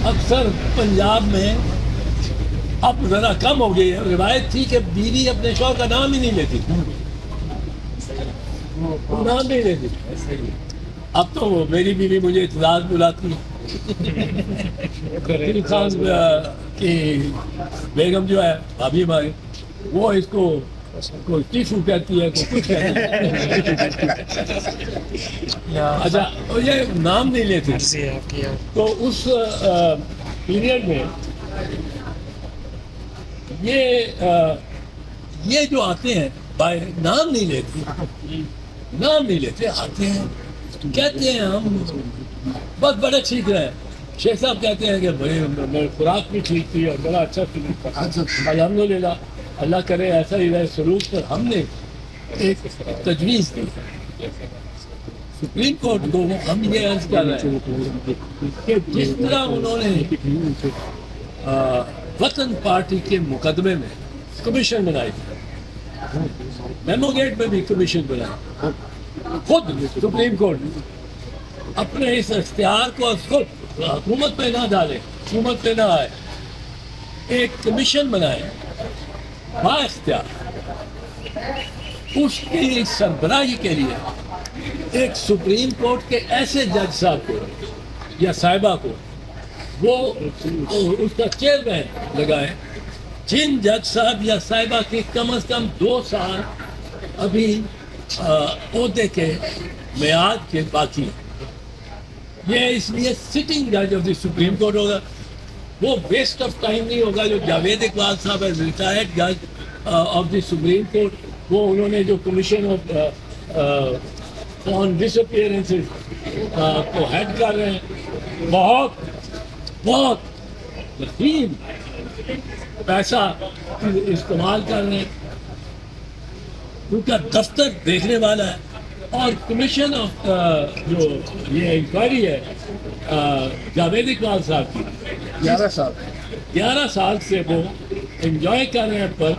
اکثر پنجاب میں اب ذرا کم ہو گئی ہے، روایت تھی کہ بیوی اپنے شوہر کا نام ہی نہیں لیتی، نام نہیں لیتی. اب تو وہ میری بیوی مجھے اعتزاز بلاتی ہے. خان کی بیگم جو ہے بھابھی ہماری، وہ اس کو کوئی ٹیفوکہتی ہے، کوئی کچھ کہتی ہے. اچھا یہ نام نہیں لیتے. تو اس پیریڈ میں یہ جو آتے ہیں نام نہیں لیتے آتے ہیں، کہتے ہیں ہم بس بڑے ٹھیک رہے. شیخ صاحب کہتے ہیں کہ بڑے میری خوراک بھی ٹھیک تھی اور بڑا اچھا فیلنگ تھا، الحمدللہ اللہ کرے ایسا ہی رہے سلوک. پر ہم نے ایک تجویز دی سپریم کورٹ کو، ہم یہ عرض کر رہے ہیں کہ جس طرح انہوں نے وطن پارٹی کے مقدمے میں کمیشن بنائی تھی، میمو گیٹ میں بھی کمیشن بنائی، خود سپریم کورٹ نے اپنے اس اختیار کو خود حکومت پہ نہ ڈالے، حکومت پہ نہ آئے، ایک کمیشن بنائے با اختیار. اس کی سربراہی کے لیے ایک سپریم کورٹ کے ایسے جج صاحب کو یا صاحبہ کو وہ اس کا چیئرمین لگائے جن جج صاحب یا صاحبہ کے کم از کم 2 سال ابھی عہدے کے میعاد کے باقی ہیں. یہ اس لیے سٹنگ جج آف دی سپریم کورٹ ہوگا، وہ ویسٹ آف ٹائم نہیں ہوگا. جو جاوید اقبال صاحب ہے ریٹائرڈ جج آف دی سپریم کورٹ، وہ انہوں نے جو کمیشن آن ڈس اپیئرنسز کو ہیڈ کر رہے ہیں، بہت وسیم پیسہ استعمال کر رہے ہیں. ان کا دفتر دیکھنے والا ہے. اور کمیشن آف جو یہ انکوائری ہے جاوید اقبال صاحب کی 11 سال سے وہ انجوائے کر رہے ہیں. پر